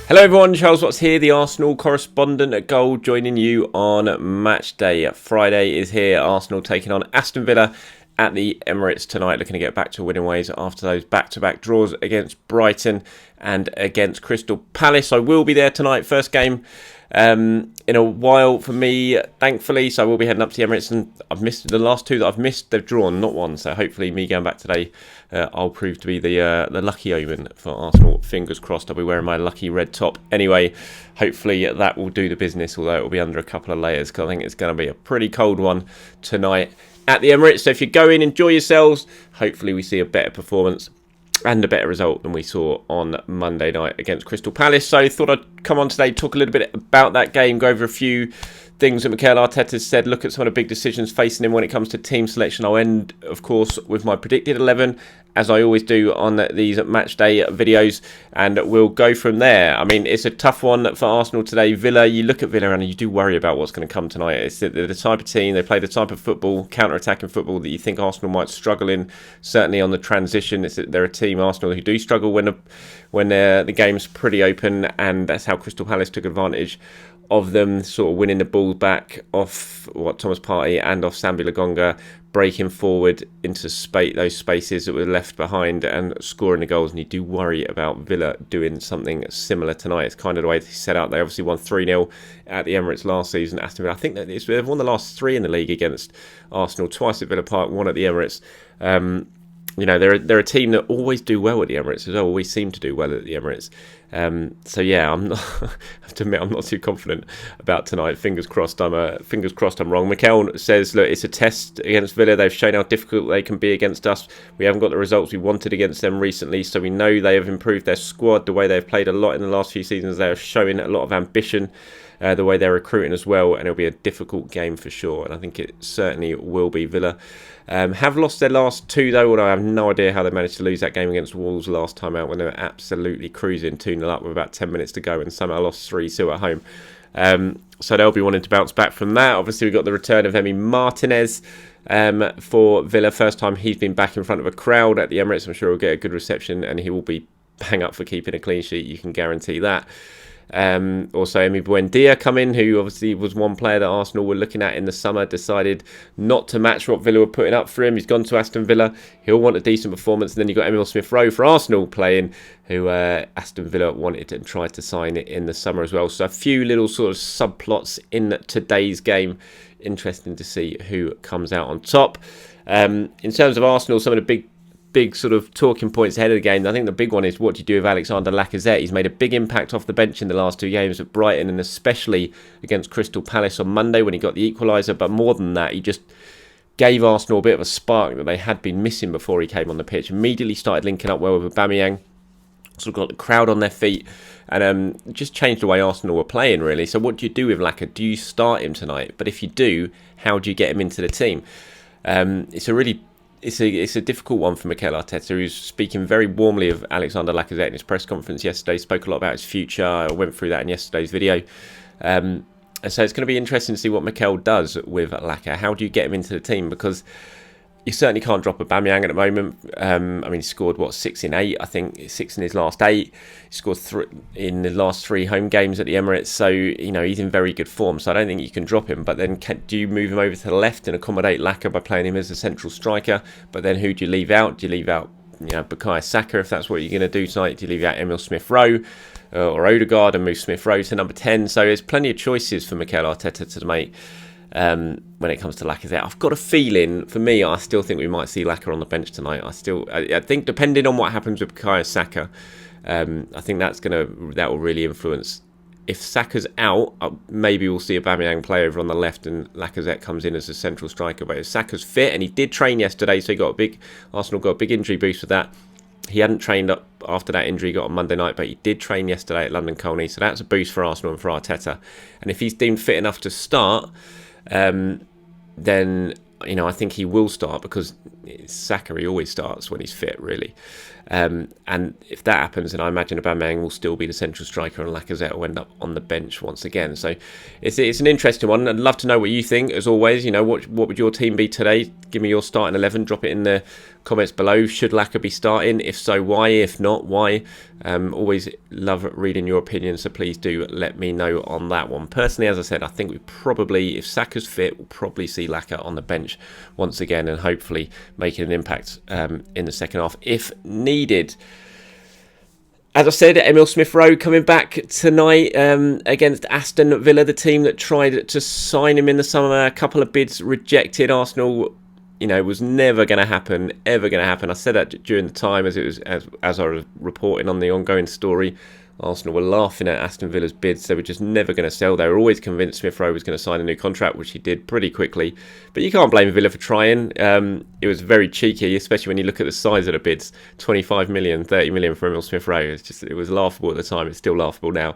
Hello everyone, Charles Watts here, the Arsenal correspondent at Goal, joining you on match day. Friday is here, Arsenal taking on Aston Villa at the Emirates tonight, looking to get back to winning ways after those back-to-back draws against Brighton and against Crystal Palace. I will be there tonight, first game in a while for me, thankfully, so I will be heading up to the Emirates, and I've missed the last two that I've missed, they've drawn, not one, so hopefully me going back today, I'll prove to be the lucky omen for Arsenal. Fingers crossed, I'll be wearing my lucky red top anyway. Hopefully that will do the business, although it will be under a couple of layers, because I think it's going to be a pretty cold one tonight at the Emirates. So if you go in, enjoy yourselves. Hopefully we see a better performance and a better result than we saw on Monday night against Crystal Palace. So I thought I'd come on today, talk a little bit about that game, go over a few things that Mikel Arteta said, look at some of the big decisions facing him when it comes to team selection. I'll end, of course, with my predicted 11, as I always do on these match day videos, and we'll go from there. I mean, it's a tough one for Arsenal today. Villa, you look at Villa and you do worry about what's going to come tonight. It's the type of team, they play the type of football, counter-attacking football, that you think Arsenal might struggle in, certainly on the transition. They're a team, Arsenal, who do struggle when the game's pretty open, and that's how Crystal Palace took advantage of them, sort of winning the ball back off Thomas Partey and off Sambi Lagonga, breaking forward into those spaces that were left behind and scoring the goals. And you do worry about Villa doing something similar tonight. It's kind of the way they set out. They obviously won 3-0 at the Emirates last season. Aston Villa, I think that they've won the last three in the league against Arsenal, twice at Villa Park, one at the Emirates. You know, they're a team that always do well at the Emirates as well, always seem to do well at the Emirates. So yeah, I have to admit, I'm not too confident about tonight. Fingers crossed I'm wrong. Mikel says, look, it's a test against Villa. They've shown how difficult they can be against us. We haven't got the results we wanted against them recently, so we know they have improved their squad. The way they've played a lot in the last few seasons, they are showing a lot of ambition. The way they're recruiting as well, and it'll be a difficult game for sure, and I think it certainly will be. Villa have lost their last two though, although I have no idea how they managed to lose that game against Wolves last time out when they were absolutely cruising 2-0 up with about 10 minutes to go and somehow lost 3-2 at home. So they'll be wanting to bounce back from that. Obviously we've got the return of Emi Martinez for Villa. First time he's been back in front of a crowd at the Emirates. I'm sure he'll get a good reception and he will be bang up for keeping a clean sheet, you can guarantee that. Also Emi Buendia come in, who obviously was one player that Arsenal were looking at in the summer, decided not to match what Villa were putting up for him. He's gone to Aston Villa. He'll want a decent performance. And then you've got Emile Smith Rowe for Arsenal playing, who Aston Villa wanted and tried to sign it in the summer as well. So a few little sort of subplots in today's game. Interesting to see who comes out on top. In terms of Arsenal, some of the big sort of talking points ahead of the game. I think the big one is, what do you do with Alexandre Lacazette? He's made a big impact off the bench in the last two games at Brighton, and especially against Crystal Palace on Monday when he got the equaliser. But more than that, he just gave Arsenal a bit of a spark that they had been missing before he came on the pitch. Immediately started linking up well with Aubameyang, sort of got the crowd on their feet, and just changed the way Arsenal were playing, really. So what do you do with Lacazette? Do you start him tonight? But if you do, how do you get him into the team? It's a difficult one for Mikel Arteta, who's speaking very warmly of Alexandre Lacazette in his press conference yesterday. Spoke a lot about his future. I went through that in yesterday's video. And so it's going to be interesting to see what Mikel does with Lacazette. How do you get him into the team? Because you certainly can't drop Aubameyang at the moment. I mean, he scored, 6 in 8? I think 6 in his last 8. He scored 3 in the last 3 home games at the Emirates. So, you know, he's in very good form. So I don't think you can drop him. But then do you move him over to the left and accommodate Lacazette by playing him as a central striker? But then who do you leave out? Do you leave out, Bukayo Saka, if that's what you're going to do tonight? Do you leave out Emile Smith Rowe or Odegaard and move Smith Rowe to number 10? So there's plenty of choices for Mikel Arteta to make. When it comes to Lacazette, I've got a feeling, for me, I still think we might see Lacazette on the bench tonight. I think depending on what happens with Bukayo Saka, I think that will really influence. If Saka's out, maybe we'll see Aubameyang play over on the left and Lacazette comes in as a central striker. But if Saka's fit, and he did train yesterday, so Arsenal got a big injury boost with that. He hadn't trained up after that injury he got on Monday night, but he did train yesterday at London Colney, so that's a boost for Arsenal and for Arteta. And if he's deemed fit enough to start, then I think he will start, because Saka, he always starts when he's fit, really. And if that happens, then I imagine Aubameyang will still be the central striker and Lacazette will end up on the bench once again. So it's an interesting one. I'd love to know what you think. As always, what would your team be today? Give me your starting 11. Drop it in the comments below. Should Laka be starting? If so, why? If not, why? Always love reading your opinion, so please do let me know on that one. Personally, as I said, I think we probably, if Saka's fit, we'll probably see Laka on the bench once again and hopefully making an impact in the second half if needed. As I said, Emile Smith Rowe coming back tonight against Aston Villa, the team that tried to sign him in the summer. A couple of bids rejected. Arsenal, was never going to happen, ever going to happen. I said that during the time as I was reporting on the ongoing story. Arsenal were laughing at Aston Villa's bids. They were just never going to sell. They were always convinced Smith Rowe was going to sign a new contract, which he did pretty quickly. But you can't blame Villa for trying. It was very cheeky, especially when you look at the size of the bids. 25 million, 30 million for Emile Smith Rowe. It was laughable at the time. It's still laughable now.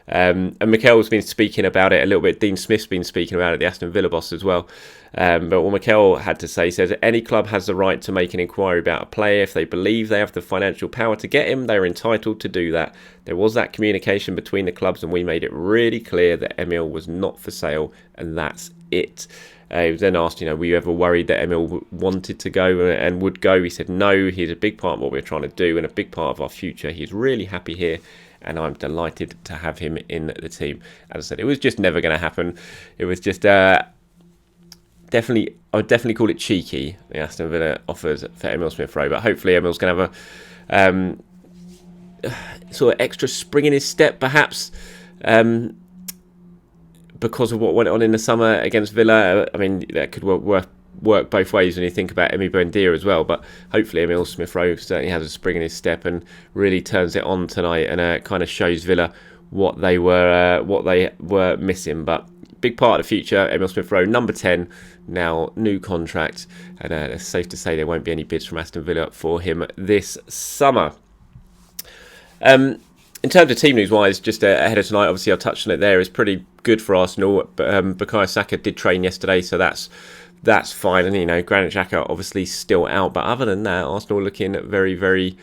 And Mikel's been speaking about it a little bit. Dean Smith's been speaking about it, the Aston Villa boss as well. But what Mikel had to say, says any club has the right to make an inquiry about a player. If they believe they have the financial power to get him, they are entitled to do that. There was that communication between the clubs and we made it really clear that Emile was not for sale, and that's it. He was then asked, were you ever worried that Emile wanted to go and would go? He said no, he's a big part of what we're trying to do and a big part of our future. He's really happy here, and I'm delighted to have him in the team. As I said, it was just never going to happen. It was just I would definitely call it cheeky, the Aston Villa offers for Emile Smith Rowe, but hopefully Emile's going to have a sort of extra spring in his step, perhaps, because of what went on in the summer against Villa. I mean, that could work both ways when you think about Emi Buendia as well, but hopefully Emile Smith Rowe certainly has a spring in his step and really turns it on tonight and kind of shows Villa what they were missing. But big part of the future, Emile Smith Rowe, number 10, now new contract, and it's safe to say there won't be any bids from Aston Villa for him this summer. In terms of team news wise, just ahead of tonight, obviously I touched on it there, it's pretty good for Arsenal. Bukayo Saka did train yesterday, so that's fine. And Granit Xhaka obviously still out, but other than that, Arsenal looking very, very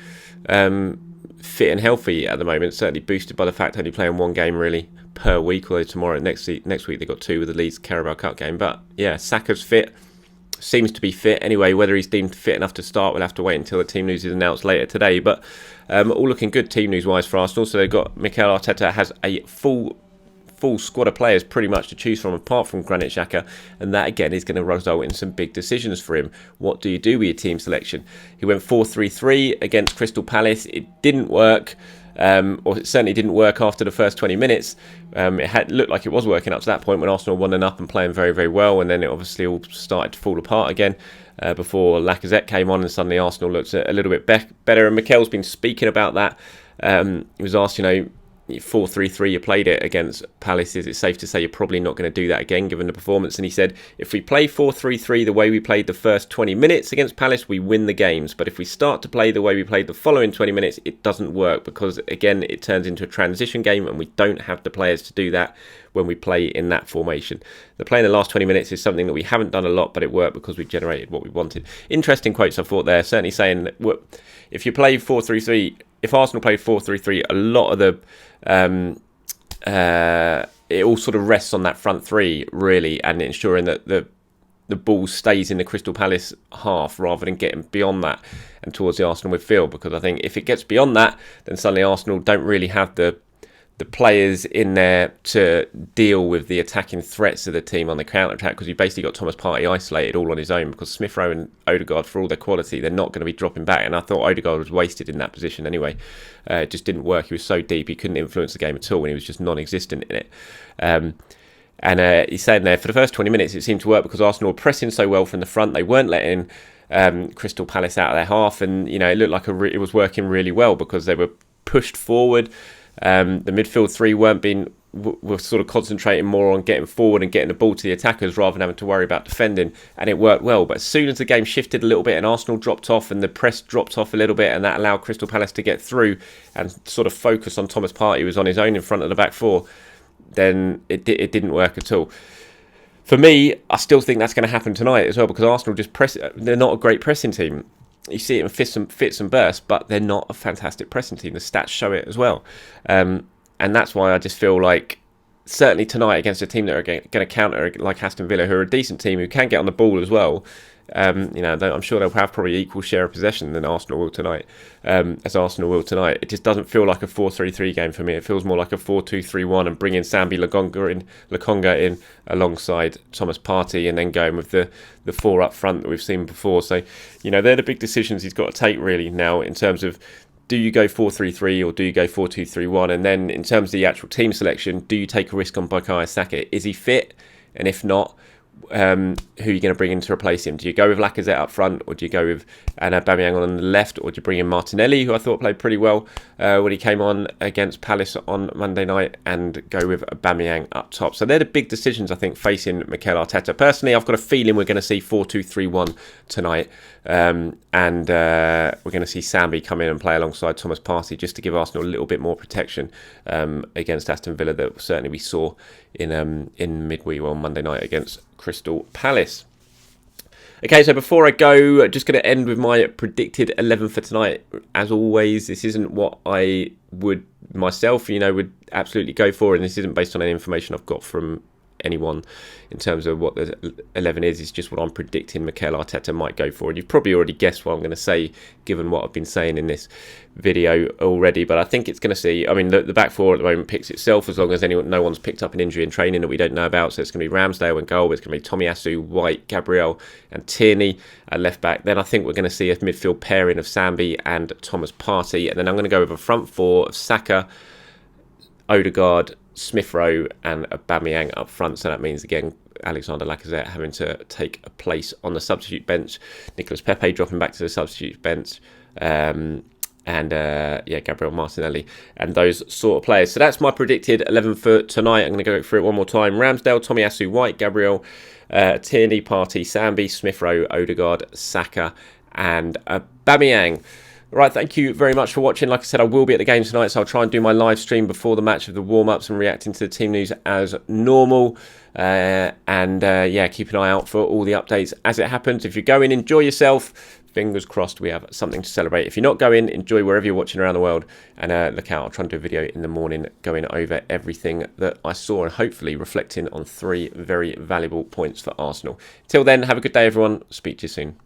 fit and healthy at the moment. Certainly boosted by the fact only playing one game really per week, although next week they got two with the Leeds Carabao Cup game. But yeah, Saka's fit, seems to be fit anyway. Whether he's deemed fit enough to start, we'll have to wait until the team news is announced later today. But all looking good team news wise for Arsenal. So they've got Mikel Arteta has a full squad of players pretty much to choose from apart from Granit Xhaka, and that again is going to result in some big decisions for him. What do you do with your team selection? He went 4-3-3 against Crystal Palace. It didn't work, or it certainly didn't work after the first 20 minutes. It had looked like it was working up to that point when Arsenal won up and playing very, very well, and then it obviously all started to fall apart again before Lacazette came on, and suddenly Arsenal looked a little bit better. And Mikel's been speaking about that. He was asked, 4-3-3, you played it against Palace. Is it safe to say you're probably not going to do that again given the performance? And he said, if we play 4-3-3 the way we played the first 20 minutes against Palace, we win the games. But if we start to play the way we played the following 20 minutes, it doesn't work because, again, it turns into a transition game and we don't have the players to do that when we play in that formation. The play in the last 20 minutes is something that we haven't done a lot, but it worked because we generated what we wanted. Interesting quotes I thought there, certainly saying that if you play 4-3-3, if Arsenal played 4-3-3, a lot of the it all sort of rests on that front three really, and ensuring that the ball stays in the Crystal Palace half rather than getting beyond that and towards the Arsenal midfield. Because I think if it gets beyond that, then suddenly Arsenal don't really have the players in there to deal with the attacking threats of the team on the counter-attack, because you basically got Thomas Partey isolated all on his own, because Smith Rowe and Odegaard, for all their quality, they're not going to be dropping back. And I thought Odegaard was wasted in that position anyway. It just didn't work. He was so deep, he couldn't influence the game at all, and he was just non-existent in it. And he's saying there, for the first 20 minutes, it seemed to work because Arsenal were pressing so well from the front. They weren't letting Crystal Palace out of their half, and it looked like it was working really well because they were pushed forward. The midfield three were sort of concentrating more on getting forward and getting the ball to the attackers rather than having to worry about defending, and it worked well. But as soon as the game shifted a little bit and Arsenal dropped off and the press dropped off a little bit, and that allowed Crystal Palace to get through and sort of focus on Thomas Partey, who was on his own in front of the back four, then it didn't work at all. For me, I still think that's going to happen tonight as well, because Arsenal just they're not a great pressing team. you see it in fits and bursts, but they're not a fantastic pressing team. The stats show it as well. And that's why I just feel like, certainly tonight against a team that are going to counter like Aston Villa, who are a decent team, who can get on the ball as well. I'm sure they'll have probably equal share of possession than Arsenal will tonight. It just doesn't feel like a 4-3-3 game for me. It feels more like a 4-2-3-1, and bringing Sambi Lokonga in alongside Thomas Partey, and then going with the four up front that we've seen before. So, they're the big decisions he's got to take really now in terms of, do you go 4-3-3 or do you go 4-2-3-1? And then in terms of the actual team selection, do you take a risk on Bukayo Saka? Is he fit? And if not, who are you going to bring in to replace him? Do you go with Lacazette up front, or do you go with Aubameyang on the left, or do you bring in Martinelli, who I thought played pretty well when he came on against Palace on Monday night, and go with Aubameyang up top? So they're the big decisions, I think, facing Mikel Arteta. Personally, I've got a feeling we're going to see 4-2-3-1 tonight, and we're going to see Sambi come in and play alongside Thomas Partey, just to give Arsenal a little bit more protection against Aston Villa that certainly we saw in midweek on Monday night against Crystal Palace. Okay, so before I go, just going to end with my predicted 11 for tonight. As always, this isn't what I would myself, would absolutely go for, and this isn't based on any information I've got from anyone in terms of what the 11 is. It's just what I'm predicting Mikel Arteta might go for. And you've probably already guessed what I'm going to say, given what I've been saying in this video already. But I think it's going to see, the back four at the moment picks itself, as long as no one's picked up an injury in training that we don't know about. So it's going to be Ramsdale in goal. It's going to be Tomiyasu, White, Gabriel and Tierney at left back. Then I think we're going to see a midfield pairing of Sambi and Thomas Partey. And then I'm going to go with a front four of Saka, Odegaard, Smith Rowe and Aubameyang up front. So that means, again, Alexandre Lacazette having to take a place on the substitute bench, Nicolas Pepe dropping back to the substitute bench, and Gabriel Martinelli and those sort of players. So that's my predicted 11 for tonight. I'm going to go through it one more time. Ramsdale, Tomiyasu, White, Gabriel, Tierney, Partey, Sambi, Smith Rowe, Odegaard, Saka and Aubameyang. Right, thank you very much for watching. Like I said, I will be at the game tonight, so I'll try and do my live stream before the match of the warm-ups and reacting to the team news as normal. Keep an eye out for all the updates as it happens. If you're going, enjoy yourself. Fingers crossed we have something to celebrate. If you're not going, enjoy wherever you're watching around the world. And look out, I'll try and do a video in the morning going over everything that I saw and hopefully reflecting on 3 very valuable points for Arsenal. Till then, have a good day, everyone. Speak to you soon.